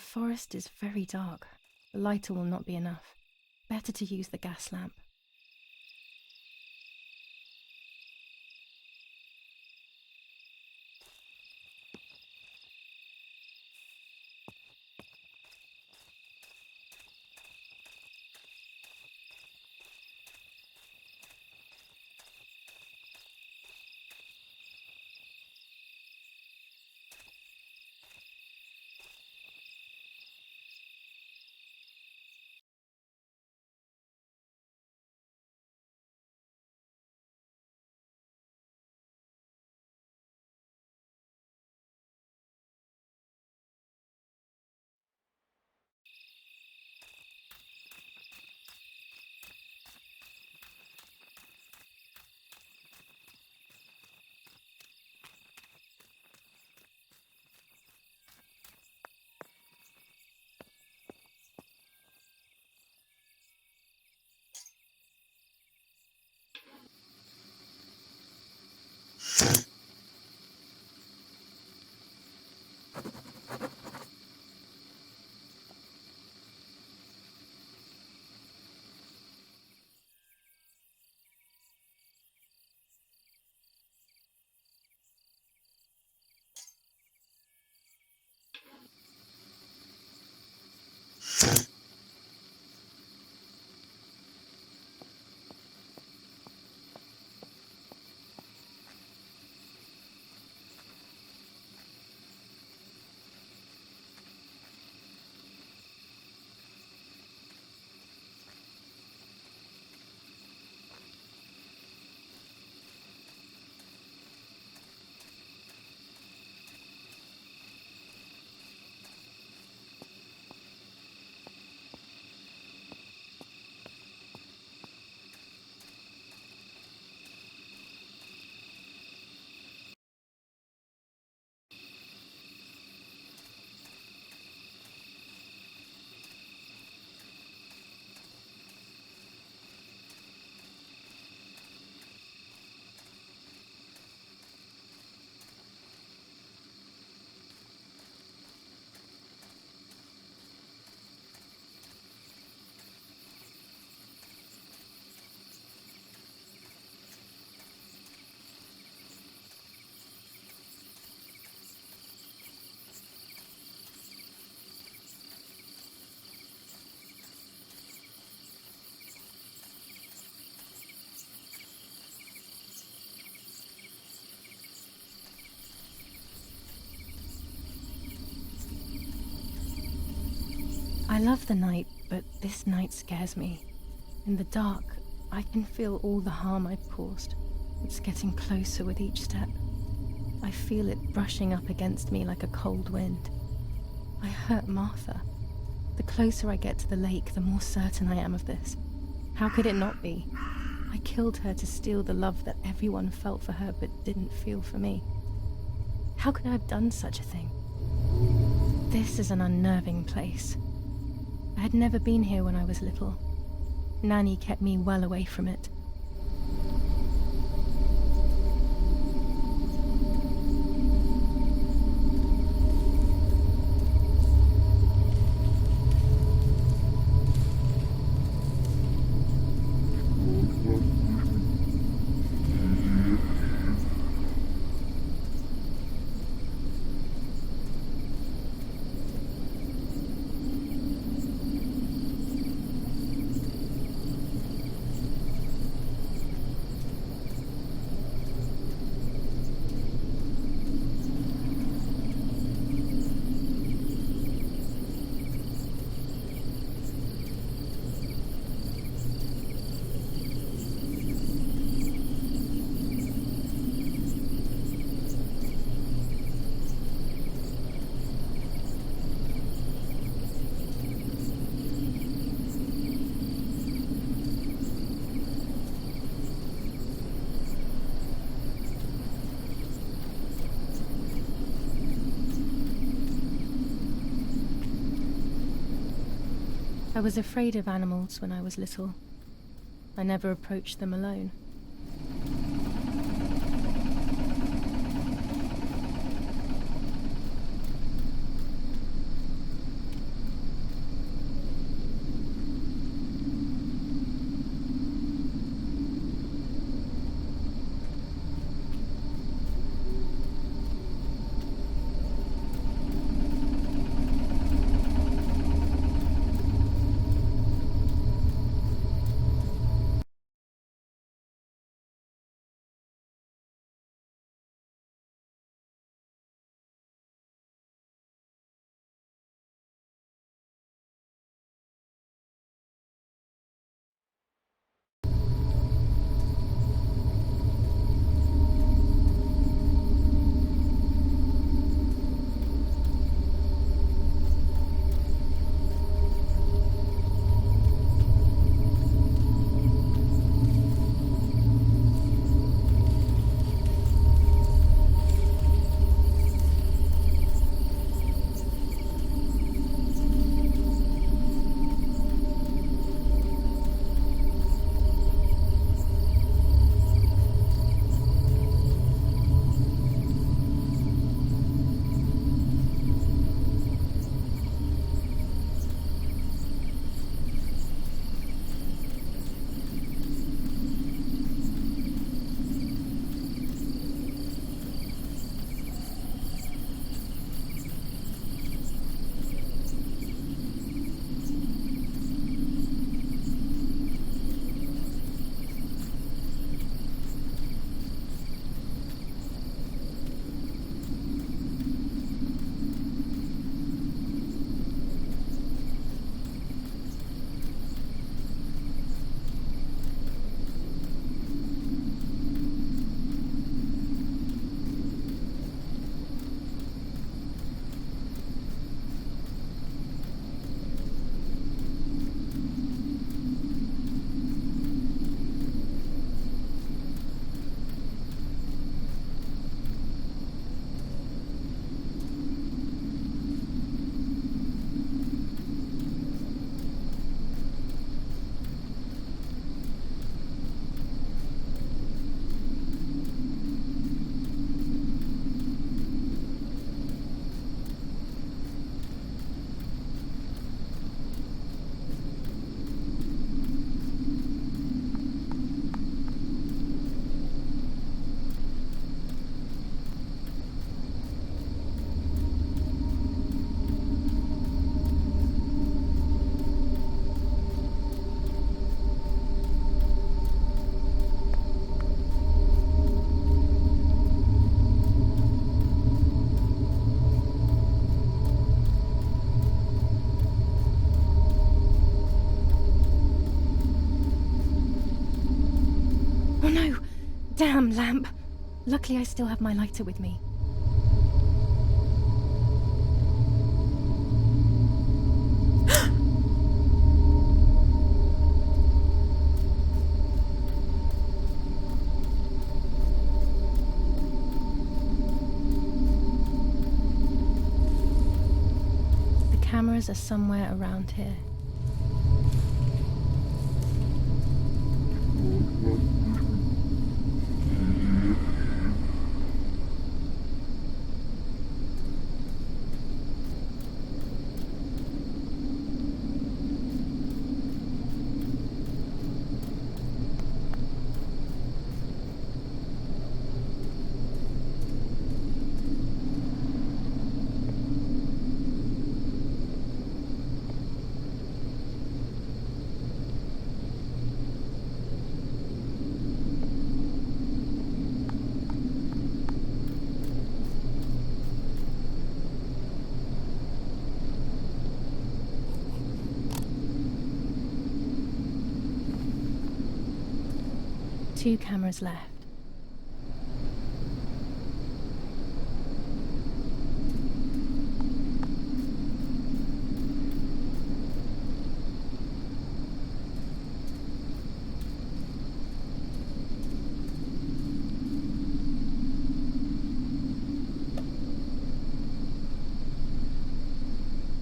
forest is very dark. The lighter will not be enough. Better to use the gas lamp. I love the night, but this night scares me. In the dark, I can feel all the harm I've caused. It's getting closer with each step. I feel it brushing up against me like a cold wind. I hurt Martha. The closer I get to the lake, the more certain I am of this. How could it not be? I killed her to steal the love that everyone felt for her but didn't feel for me. How could I have done such a thing? This is an unnerving place. I had never been here when I was little. Nanny kept me well away from it. I was afraid of animals when I was little. I never approached them alone. Damn lamp. Luckily I still have my lighter with me. The cameras are somewhere around here. Two cameras left.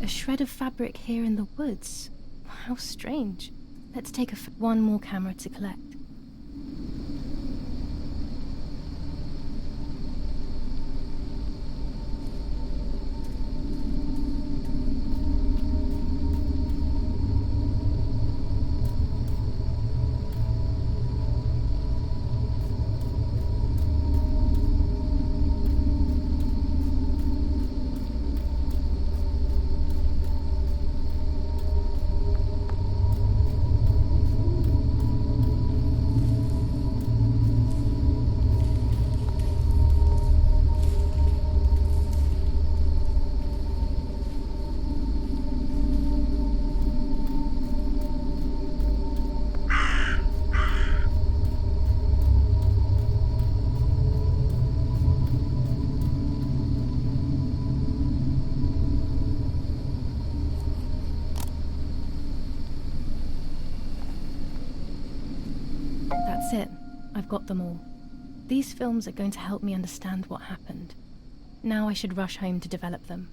A shred of fabric here in the woods. How strange. Let's take one more camera to collect. That's it. I've got them all. These films are going to help me understand what happened. Now I should rush home to develop them.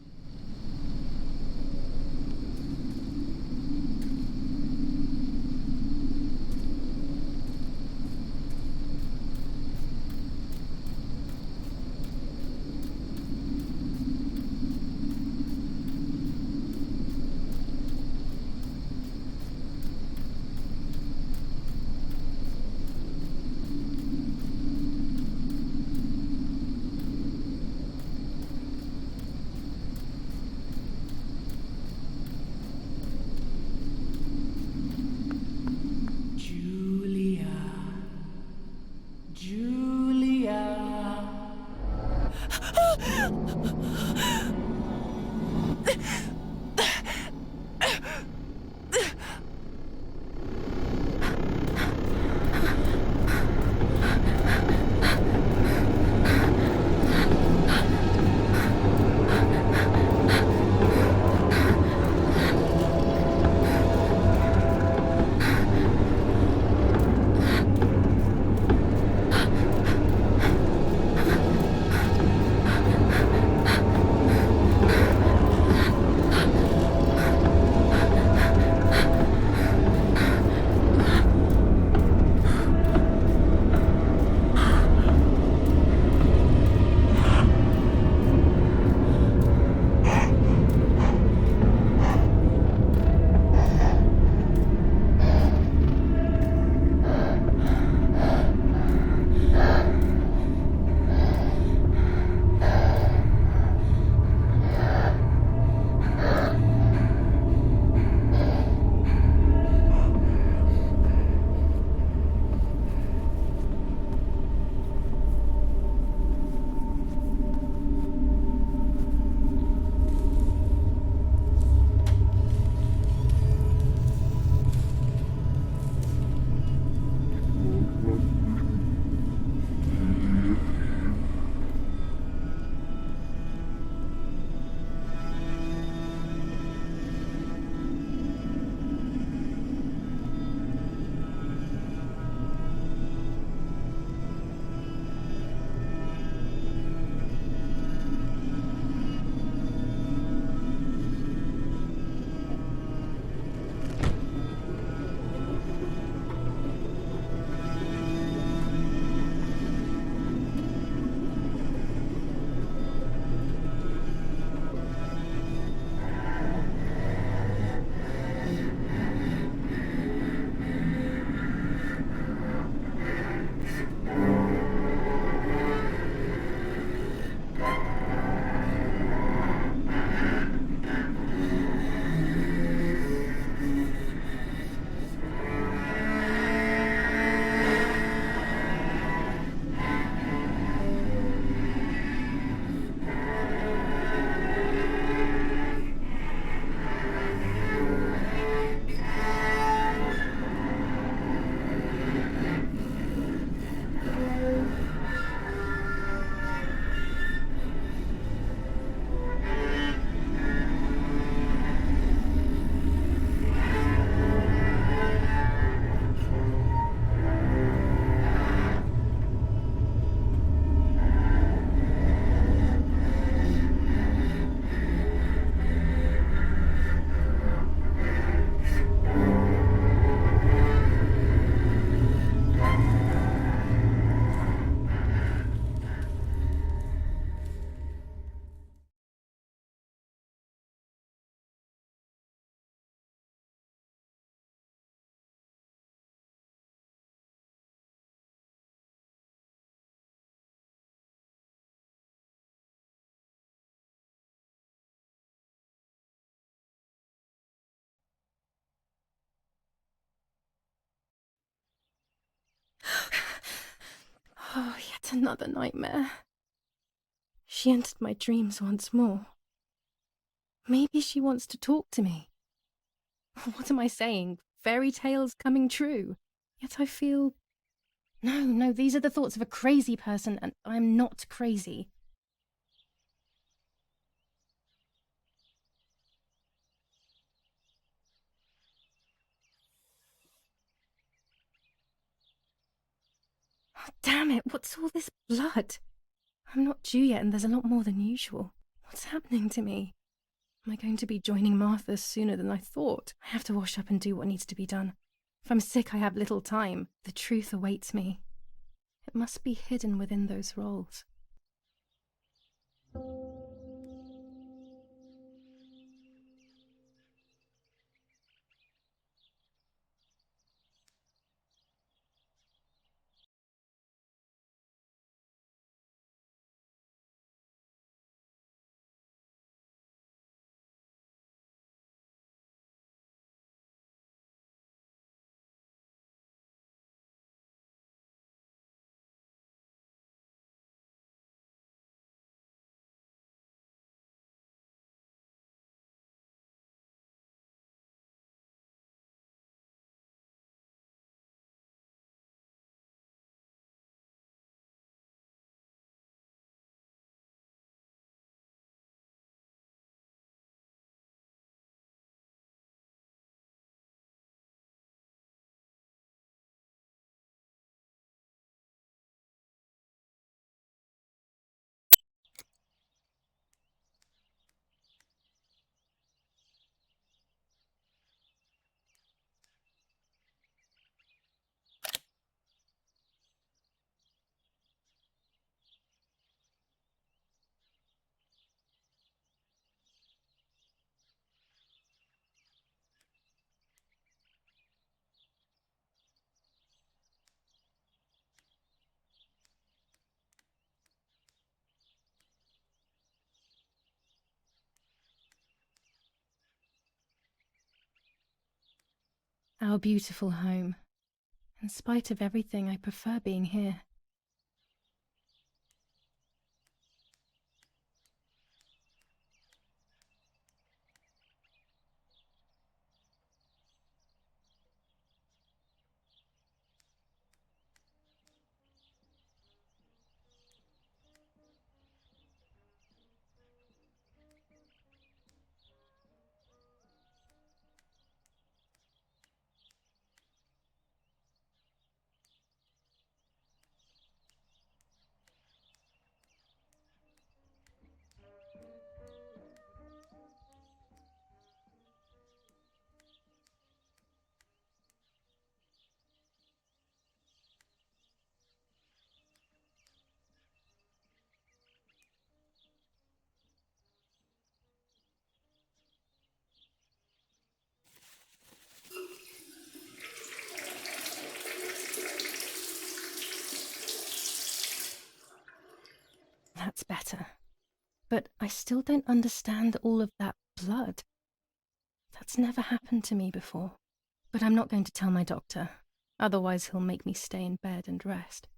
Yet another nightmare. She entered my dreams once more. Maybe she wants to talk to me. What am I saying? Fairy tales coming true. Yet I feel... No, these are the thoughts of a crazy person, and I'm not crazy. Oh, damn it, what's all this blood? I'm not due yet, and there's a lot more than usual. What's happening to me? Am I going to be joining Martha sooner than I thought? I have to wash up and do what needs to be done. If I'm sick, I have little time. The truth awaits me. It must be hidden within those rolls. Our beautiful home. In spite of everything, I prefer being here. That's better. But I still don't understand all of that blood. That's never happened to me before. But I'm not going to tell my doctor. Otherwise he'll make me stay in bed and rest.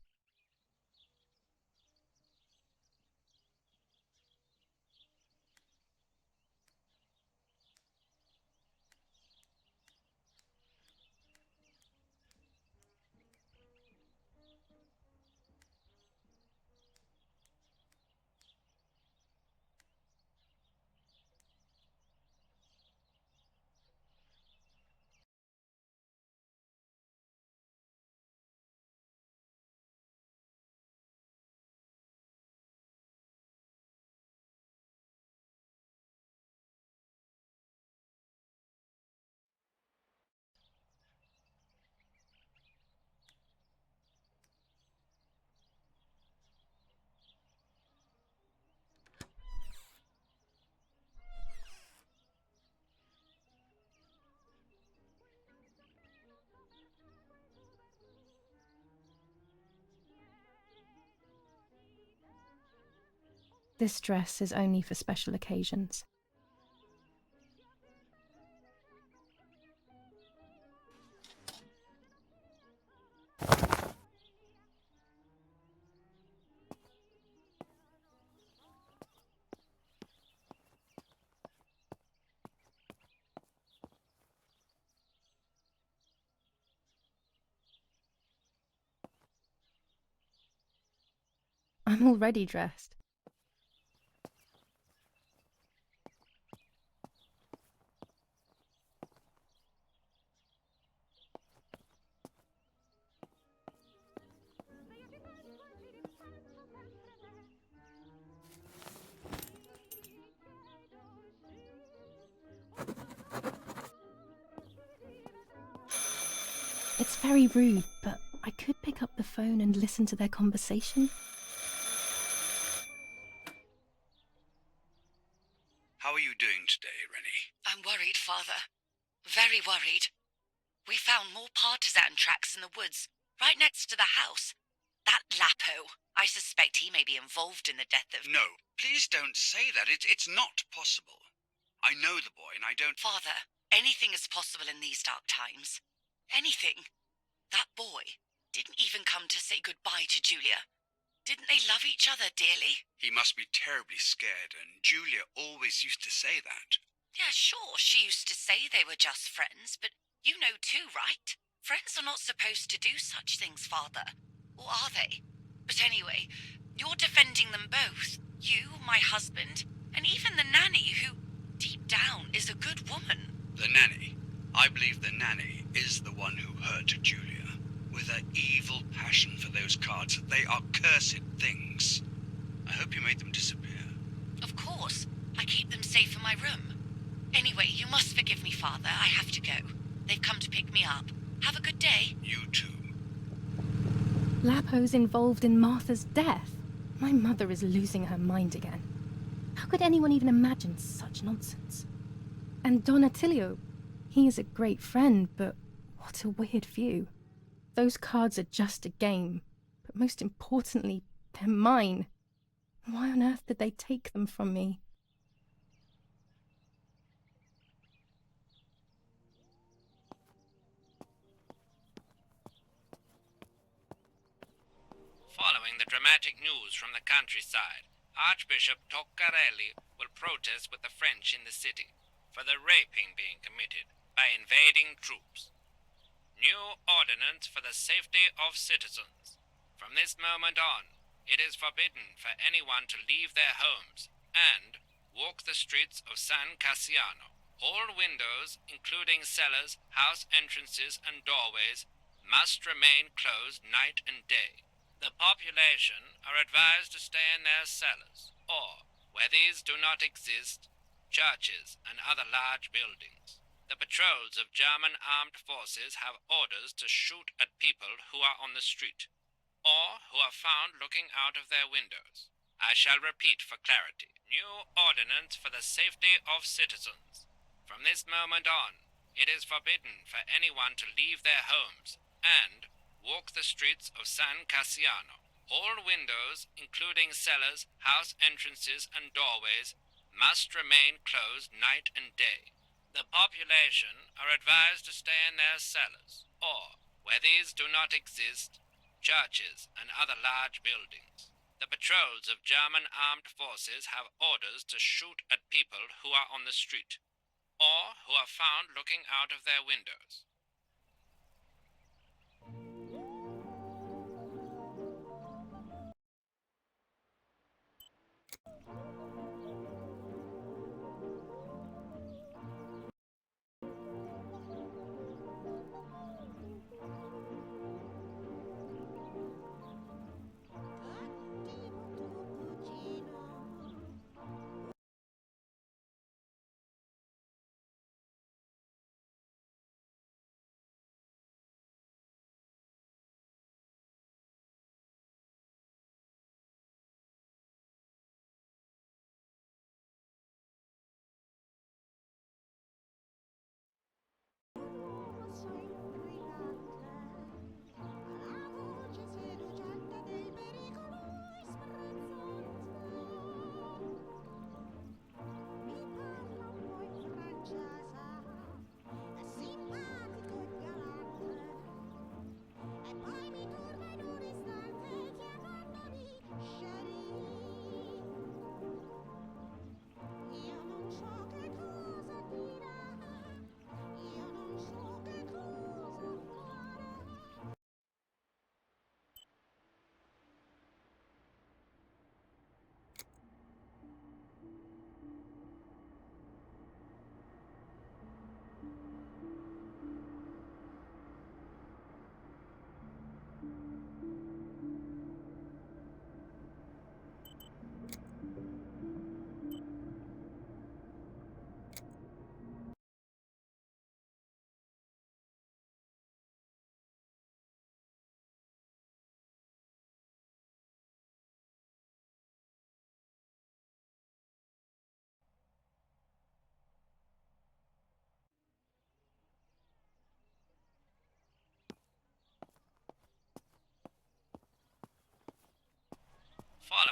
This dress is only for special occasions. I'm already dressed. It's very rude, but I could pick up the phone and listen to their conversation. How are you doing today, Rennie? I'm worried, Father. Very worried. We found more partisan tracks in the woods, right next to the house. That Lapo, I suspect he may be involved in the death of... No, please don't say that. It's not possible. I know the boy and I don't... Father, anything is possible in these dark times. Anything. That boy didn't even come to say goodbye to Julia. Didn't they love each other dearly? He must be terribly scared, and Julia always used to say that. Yeah, sure, she used to say they were just friends, but you know too, right? Friends are not supposed to do such things, Father. Or are they? But anyway, you're defending them both. You, my husband, and even the nanny who, deep down, is a good woman. The nanny. I believe the nanny is the one who hurt Julia. With her evil passion for those cards. They are cursed things. I hope you made them disappear. Of course. I keep them safe in my room. Anyway, you must forgive me, Father. I have to go. They've come to pick me up. Have a good day. You too. Lapo's involved in Martha's death. My mother is losing her mind again. How could anyone even imagine such nonsense? And Don Attilio, he is a great friend, but what a weird view. Those cards are just a game, but most importantly, they're mine. Why on earth did they take them from me? Following the dramatic news from the countryside, Archbishop Toccarelli will protest with the French in the city for the raping being committed by invading troops. New ordinance for the safety of citizens. From this moment on, it is forbidden for anyone to leave their homes and walk the streets of San Cassiano. All windows, including cellars, house entrances, and doorways, must remain closed night and day. The population are advised to stay in their cellars, or, where these do not exist, churches and other large buildings. The patrols of German armed forces have orders to shoot at people who are on the street, or who are found looking out of their windows. I shall repeat for clarity. New ordinance for the safety of citizens. From this moment on, it is forbidden for anyone to leave their homes and walk the streets of San Cassiano. All windows, including cellars, house entrances, and doorways, must remain closed night and day. The population are advised to stay in their cellars, or, where these do not exist, churches and other large buildings. The patrols of German armed forces have orders to shoot at people who are on the street, or who are found looking out of their windows.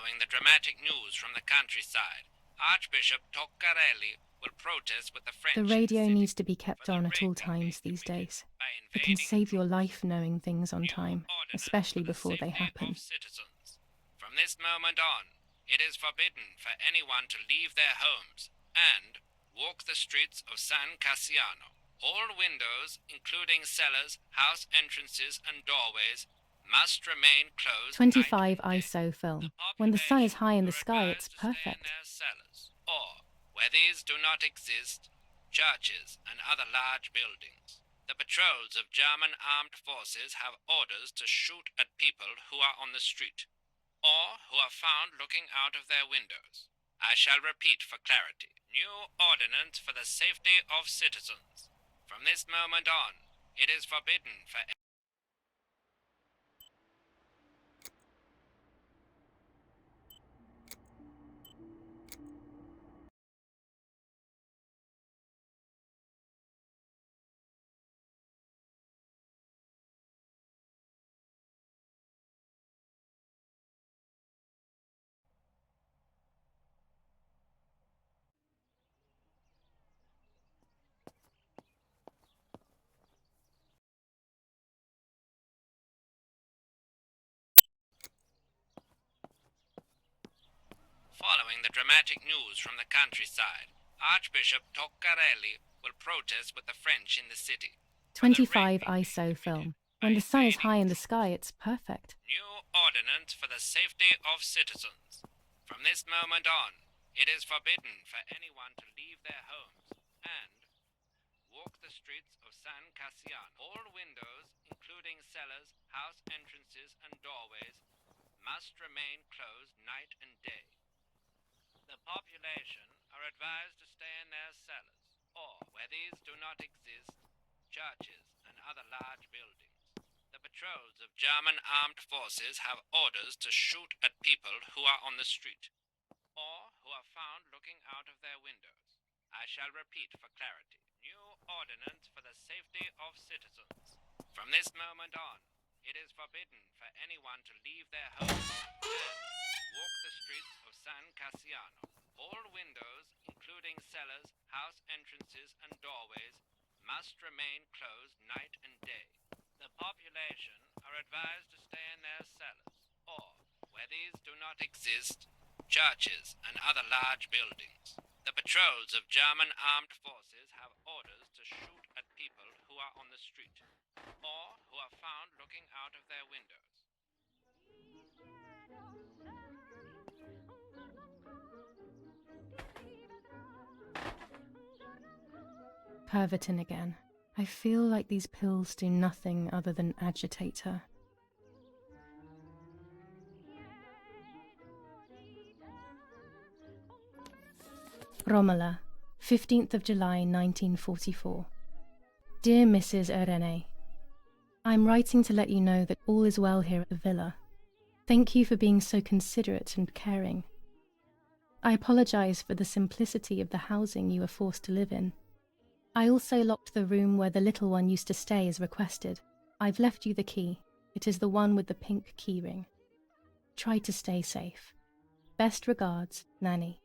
Following the dramatic news from the countryside, Archbishop Toccarelli will protest with the French. The in radio city needs to be kept for the on at all raping times being these committed days. by It can invading save your troops. life knowing things on New time, ordinance especially for the before they safety happen. of citizens. From this moment on, it is forbidden for anyone to leave their homes and walk the streets of San Cassiano. All windows, including cellars, house entrances, and doorways, must remain closed. 25 night and day. ISO film. The When the sun is population high in the are sky, it's advised to stay in perfect. their cellars, or, where these do not exist, churches and other large buildings. The patrols of German armed forces have orders to shoot at people who are on the street, or who are found looking out of their windows. I shall repeat for clarity. New ordinance for the safety of citizens. From this moment on, it is forbidden for Following the dramatic news from the countryside, Archbishop Toccarelli will protest with the French in the city. for the 25 raping being ISO committed film. by When the sun is invading high in the troops. sky, it's perfect. New ordinance for the safety of citizens. From this moment on, it is forbidden for anyone to leave their homes and walk the streets of San Cassiano. All windows, including cellars, house entrances, and doorways, must remain closed night and day. The population are advised to stay in their cellars, or, where these do not exist, churches and other large buildings. The patrols of German armed forces have orders to shoot at people who are on the street, or who are found looking out of their windows. I shall repeat for clarity. New ordinance for the safety of citizens. From this moment on, it is forbidden for anyone to leave their homes and walk the streets of San Cassiano. All windows, including cellars, house entrances, and doorways, must remain closed night and day. The population are advised to stay in their cellars, or, where these do not exist, churches and other large buildings. The patrols of German armed forces have orders to shoot at people who are on the street, or who are found looking out of their windows. Pervertin again. I feel like these pills do nothing other than agitate her. Romola, 15th of July 1944. Dear Mrs. Irene, I'm writing to let you know that all is well here at the villa. Thank you for being so considerate and caring. I apologize for the simplicity of the housing you were forced to live in. I also locked the room where the little one used to stay as requested. I've left you the key. It is the one with the pink keyring. Try to stay safe. Best regards, Nanny.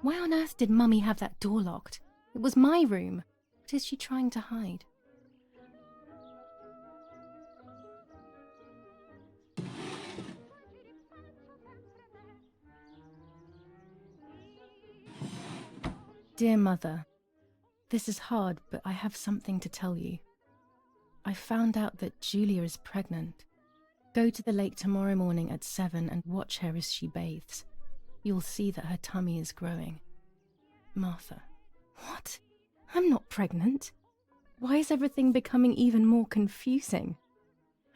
Why on earth did Mummy have that door locked? It was my room. What is she trying to hide? Dear Mother, this is hard, but I have something to tell you. I found out that Julia is pregnant. Go to the lake tomorrow morning at 7 and watch her as she bathes. You'll see that her tummy is growing. Martha. What? I'm not pregnant. Why is everything becoming even more confusing?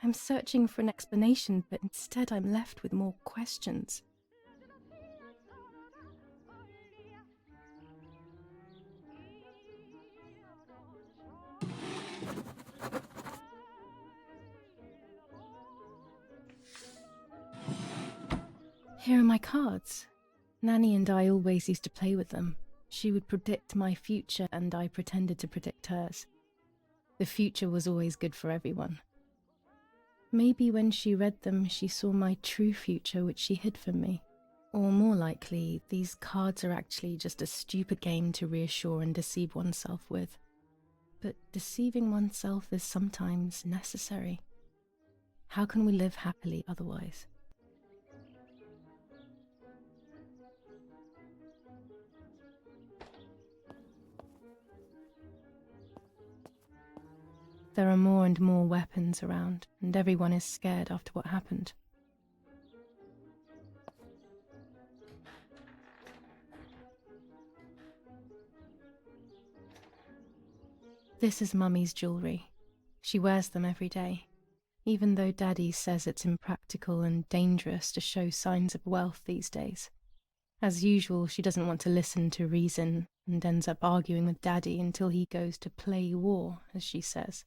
I'm searching for an explanation, but instead I'm left with more questions. Here are my cards. Nanny and I always used to play with them. She would predict my future and I pretended to predict hers. The future was always good for everyone. Maybe when she read them, she saw my true future, which she hid from me. Or more likely, these cards are actually just a stupid game to reassure and deceive oneself with. But deceiving oneself is sometimes necessary. How can we live happily otherwise? There are more and more weapons around, and everyone is scared after what happened. This is Mummy's jewellery. She wears them every day, even though Daddy says it's impractical and dangerous to show signs of wealth these days. As usual, she doesn't want to listen to reason and ends up arguing with Daddy until he goes to play war, as she says.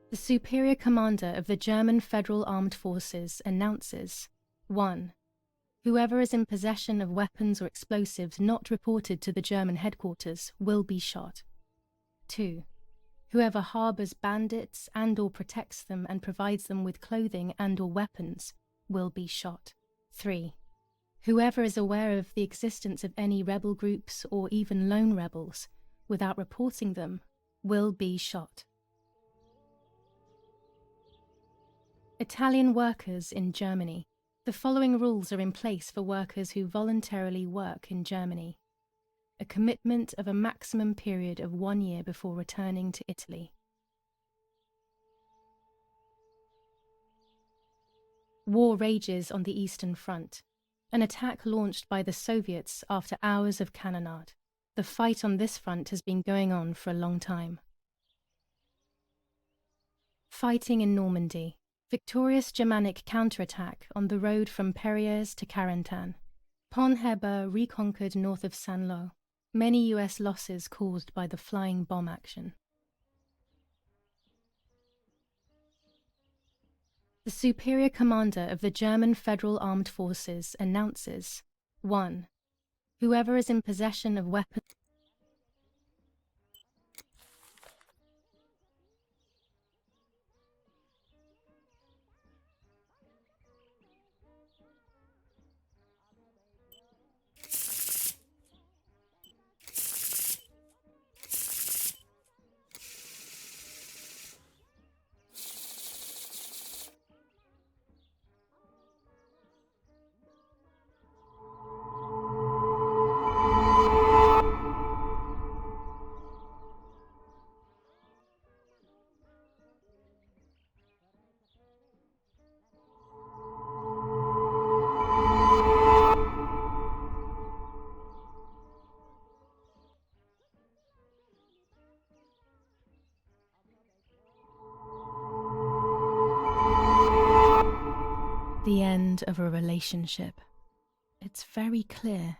The Superior Commander of the German Federal Armed Forces announces 1. Whoever is in possession of weapons or explosives not reported to the German headquarters will be shot. 2. Whoever harbours bandits and/or protects them and provides them with clothing and/or weapons will be shot. 3. Whoever is aware of the existence of any rebel groups or even lone rebels without reporting them will be shot. Italian workers in Germany. The following rules are in place for workers who voluntarily work in Germany. A commitment of a maximum period of 1 year before returning to Italy. War rages on the Eastern Front. An attack launched by the Soviets after hours of cannonade. The fight on this front has been going on for a long time. Fighting in Normandy. Victorious Germanic counterattack on the road from Perrières to Carentan. Pont Heber reconquered north of Saint-Lô. Many US losses caused by the flying bomb action. The Superior Commander of the German Federal Armed Forces announces 1. Whoever is in possession of weapons the end of a relationship. It's very clear,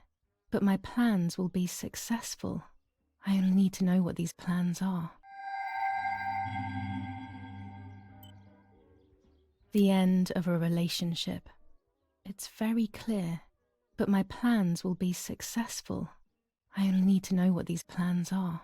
but my plans will be successful. I only need to know what these plans are. The end of a relationship. It's very clear, but my plans will be successful. I only need to know what these plans are.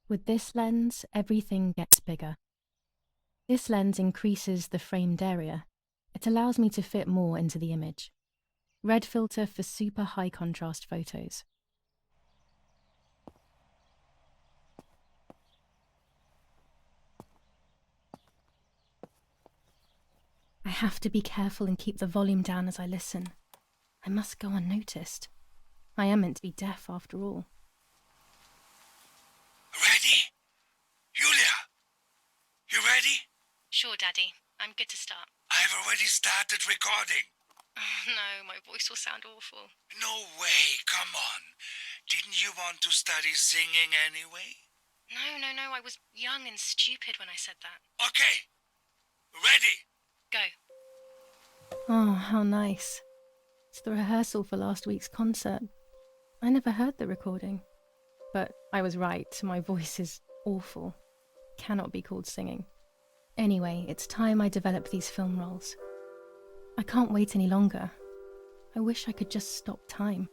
With this lens, everything gets bigger. This lens increases the framed area. It allows me to fit more into the image. Red filter for super high contrast photos. I have to be careful and keep the volume down as I listen. I must go unnoticed. I am meant to be deaf after all. Ready? Julia? You ready? Sure, Daddy. I'm good to start. I've already started recording. Oh, no, my voice will sound awful. No way, come on. Didn't you want to study singing anyway? No, I was young and stupid when I said that. Okay. Ready? Go. Oh, how nice. It's the rehearsal for last week's concert. I never heard the recording. But I was right, my voice is awful. Cannot be called singing. Anyway, it's time I develop these film roles. I can't wait any longer. I wish I could just stop time.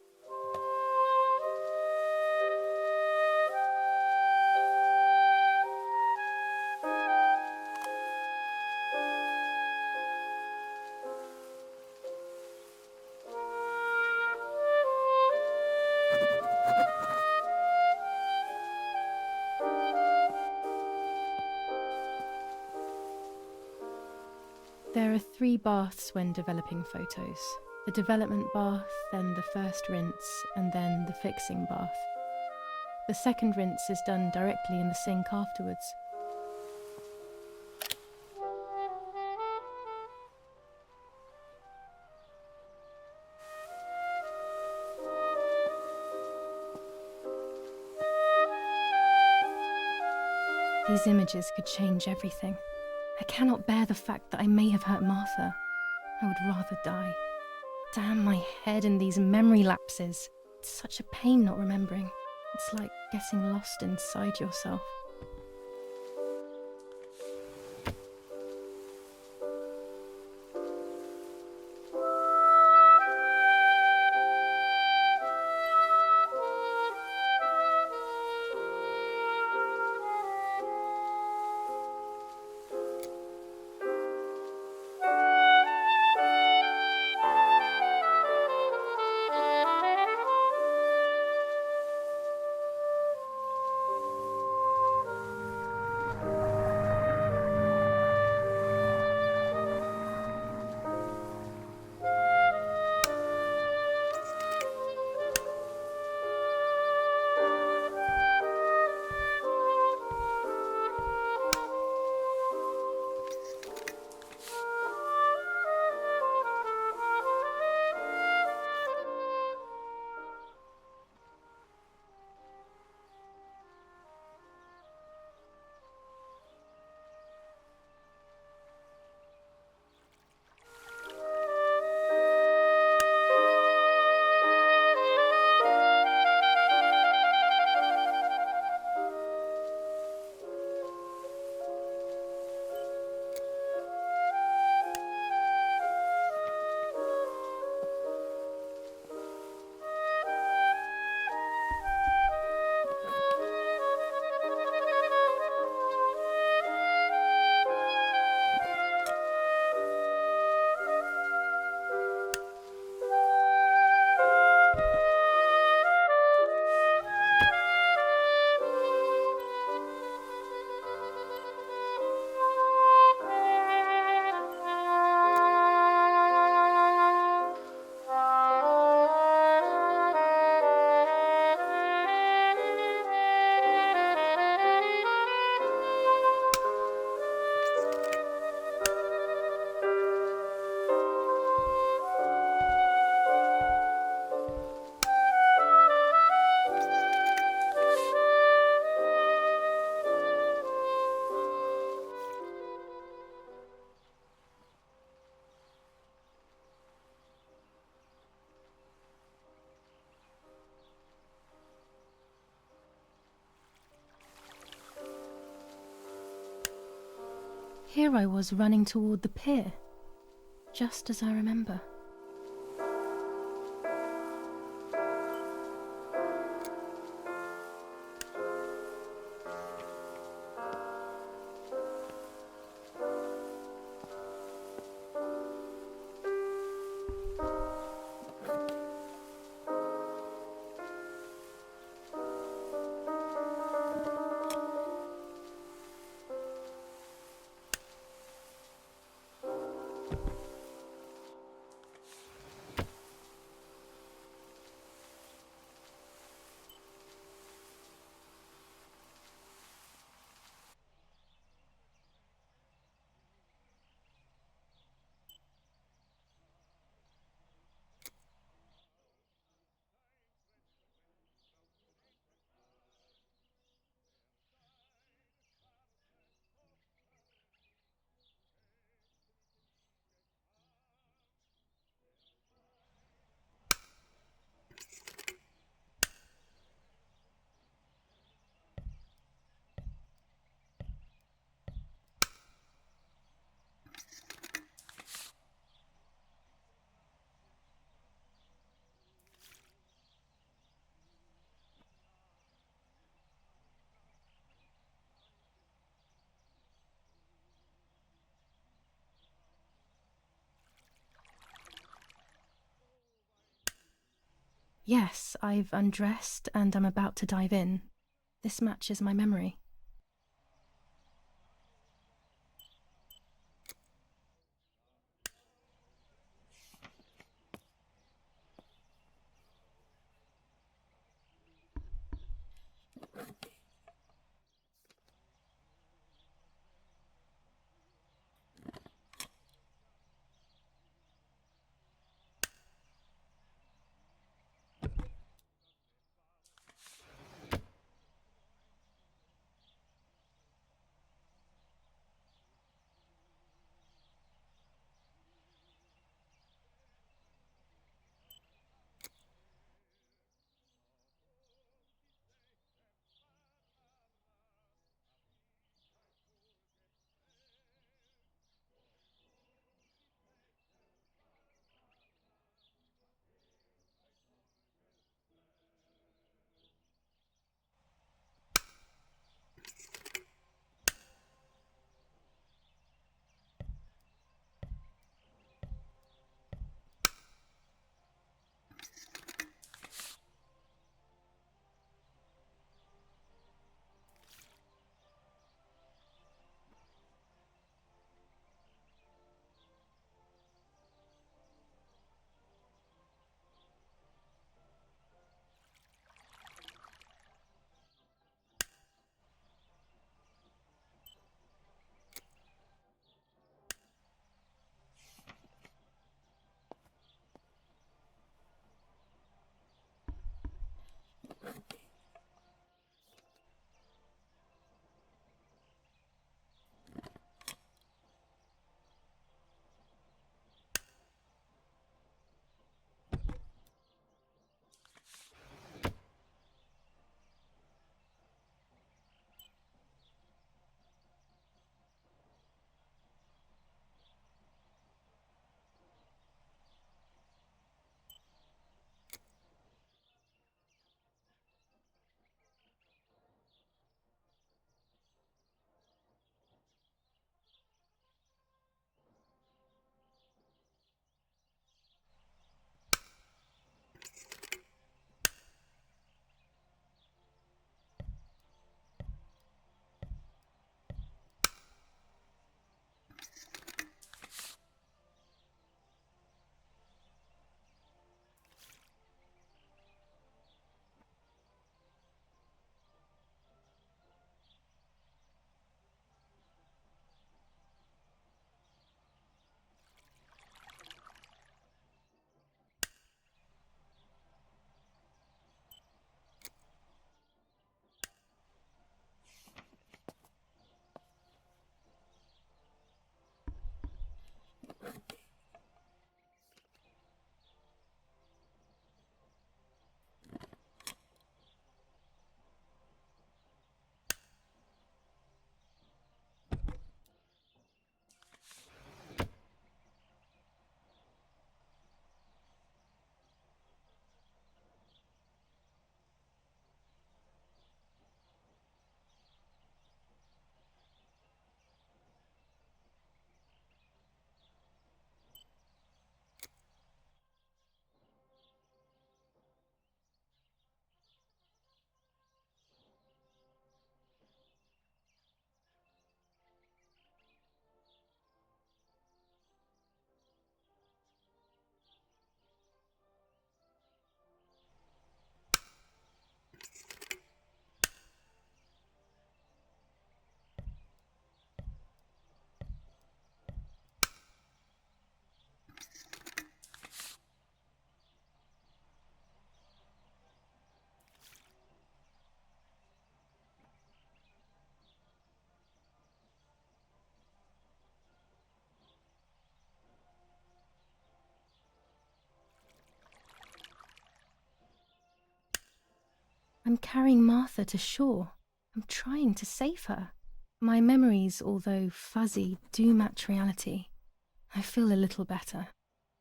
There are 3 baths when developing photos. The development bath, then the first rinse, and then the fixing bath. The second rinse is done directly in the sink afterwards. These images could change everything. I cannot bear the fact that I may have hurt Martha. I would rather die. Damn my head and these memory lapses. It's such a pain not remembering. It's like getting lost inside yourself. Here I was running toward the pier, just as I remember. Yes, I've undressed and I'm about to dive in. This matches my memory. I'm carrying Martha to shore. I'm trying to save her. My memories, although fuzzy, do match reality. I feel a little better.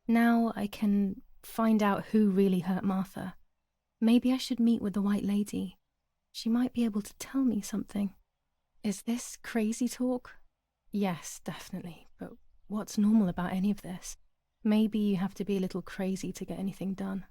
Now I can find out who really hurt Martha. Maybe I should meet with the White Lady. She might be able to tell me something. Is this crazy talk? Yes, definitely. But what's normal about any of this? Maybe you have to be a little crazy to get anything done.